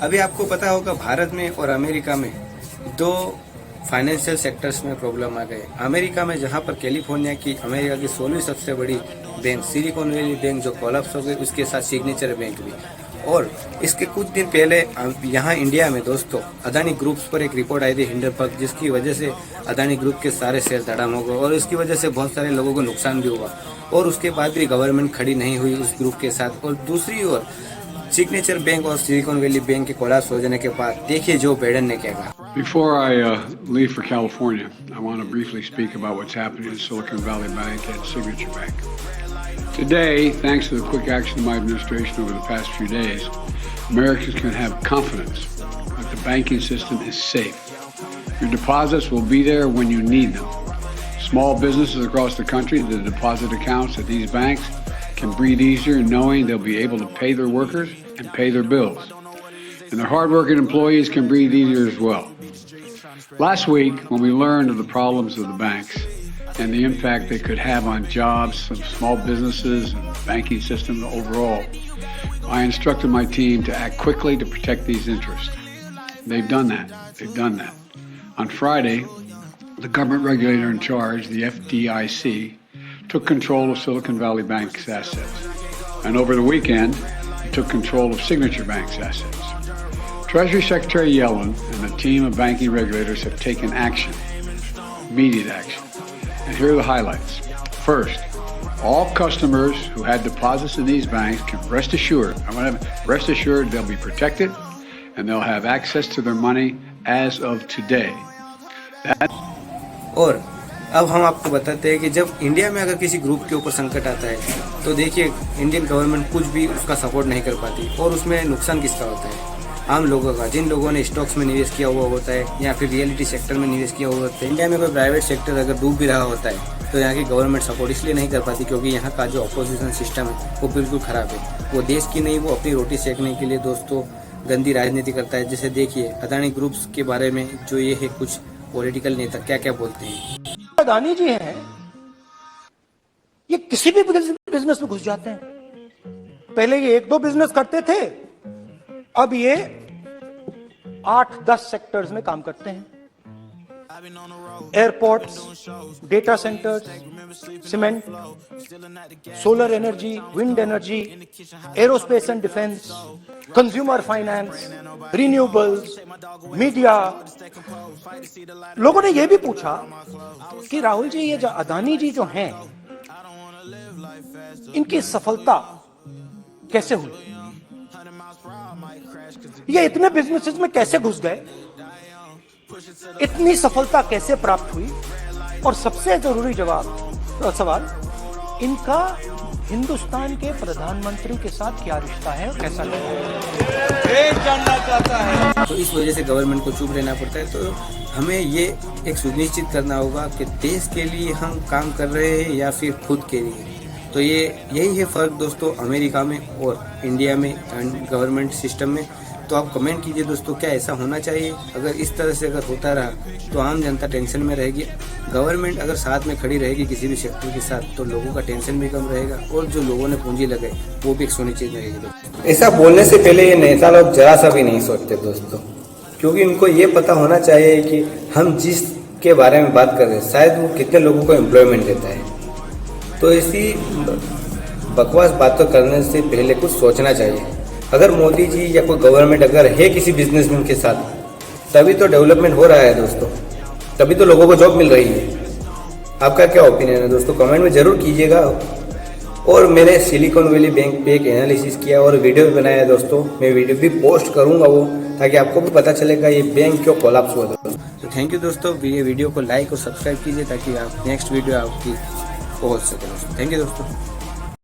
अभी आपको पता होगा भारत में और अमेरिका में दो फाइनेंशियल सेक्टर्स में प्रॉब्लम आ गए। अमेरिका में जहां पर कैलिफोर्निया की अमेरिका की 16वीं सबसे बड़ी बैंक सिलिकॉन वैली बैंक जो कोलैप्स हो गई, उसके साथ सिग्नेचर बैंक भी। और इसके कुछ दिन पहले यहाँ इंडिया में दोस्तों अदानी ग्रुप्स पर एक रिपोर्ट आई थी हिंडनबर्ग, जिसकी वजह से अदानी ग्रुप के सारे शेयर धड़ाम हो गए और इसकी वजह से बहुत सारे लोगों को नुकसान भी हुआ। और उसके बाद भी गवर्नमेंट खड़ी नहीं हुई उस ग्रुप के साथ। और दूसरी ओर सिग्नेचर बैंक और सिलिकॉन वैली बैंक के कोलैप्स हो जाने के बाद देखिए जो बाइडेन ने क्या कहा। Before I leave for California, I want to briefly speak about what's happening in Silicon Valley Bank and Signature Bank. Today, thanks to the quick action of my administration over the past few days, Americans can have confidence that the banking system is safe. Your deposits will be there when you need them. Small businesses across the country, the deposit accounts at these banks can breathe easier knowing they'll be able to pay their workers and pay their bills. And their hardworking employees can breathe easier as well. Last week, when we learned of the problems of the banks and the impact they could have on jobs of small businesses and the banking system overall, I instructed my team to act quickly to protect these interests. They've done that. They've done that. On Friday, the government regulator in charge, the FDIC, took control of Silicon Valley Bank's assets. And over the weekend, it took control of Signature Bank's assets. Treasury Secretary Yellen and the team of banking regulators have taken action, immediate action. And here are the highlights. First, all customers who had deposits in these banks can rest assured they'll be protected and they'll have access to their money as of today. और अब हम आपको बताते हैं कि जब India में अगर किसी ग्रुप के ऊपर संकट आता है तो देखिए इंडियन गवर्नमेंट कुछ भी उसका सपोर्ट नहीं कर पाती। और उसमें नुकसान किसका होता है? आम लोगों का, जिन लोगों ने स्टॉक्स में निवेश किया हुआ होता है या फिर रियलिटी सेक्टर में निवेश किया हुआ होता है। इंडिया में कोई प्राइवेट सेक्टर अगर डूब भी रहा होता है तो यहाँ की गवर्नमेंट सपोर्ट इसलिए नहीं कर पाती क्योंकि यहाँ का जो अपोजिशन सिस्टम है वो बिल्कुल ख़राब है। वो देश की नहीं, वो अपनी रोटी सेकने के लिए दोस्तों गंदी राजनीति करता है। जैसे देखिए अदानी ग्रुप्स के बारे में जो ये है कुछ पॉलिटिकल नेता क्या क्या बोलते हैं। अदानी जी हैं, ये किसी भी बिजनेस में घुस जाते हैं। पहले ये 1-2 बिजनेस करते थे, अब ये 8-10 सेक्टर्स में काम करते हैं। Airports, data centres, cement, solar energy, wind energy, aerospace and defence, consumer finance, renewables, media. लोगों ने यह भी पूछा कि राहुल जी ये जो अदानी जी जो हैं, इनकी सफलता कैसे हुई? ये इतने बिजनेसेस में कैसे घुस गए? इतनी सफलता कैसे प्राप्त हुई? और सबसे जरूरी सवाल, इनका हिंदुस्तान के प्रधानमंत्री के साथ क्या रिश्ता है और कैसा जानना चाहता है। तो इस वजह से गवर्नमेंट को चुप रहना पड़ता है। तो हमें ये एक सुनिश्चित करना होगा कि देश के लिए हम काम कर रहे हैं या फिर खुद के लिए। तो यही है फ़र्क दोस्तों अमेरिका में और इंडिया में गवर्नमेंट सिस्टम में। तो आप कमेंट कीजिए दोस्तों, क्या ऐसा होना चाहिए? अगर इस तरह से अगर होता रहा तो आम जनता टेंशन में रहेगी। गवर्नमेंट अगर साथ में खड़ी रहेगी किसी भी सेक्टर के साथ तो लोगों का टेंशन भी कम रहेगा और जो लोगों ने पूंजी लगाई वो भी एक सुनिश्चित रहेगी दोस्तों। ऐसा बोलने से पहले ये नेता लोग जरा सा भी नहीं सोचते दोस्तों, क्योंकि उनको ये पता होना चाहिए कि हम जिस के बारे में बात कर रहे हैं शायद वो कितने लोगों को एम्प्लॉयमेंट देता है। तो ऐसी बकवास बातों करने से पहले कुछ सोचना चाहिए। अगर मोदी जी या कोई गवर्नमेंट अगर है किसी बिजनेसमैन के साथ तभी तो डेवलपमेंट हो रहा है दोस्तों, तभी तो लोगों को जॉब मिल रही है। आपका क्या ओपिनियन है दोस्तों, कमेंट में ज़रूर कीजिएगा। और मैंने सिलिकॉन वैली बैंक पे एक एनालिसिस किया और वीडियो भी बनाया है दोस्तों। मैं वीडियो भी पोस्ट करूंगा वो, ताकि आपको भी पता चलेगा ये बैंक क्यों कोलैप्स हुआ दोस्तों। तो थैंक यू दोस्तों, ये वीडियो को लाइक और सब्सक्राइब कीजिए ताकि आप नेक्स्ट वीडियो आपकी पहुँच सके दोस्तों। थैंक यू दोस्तों।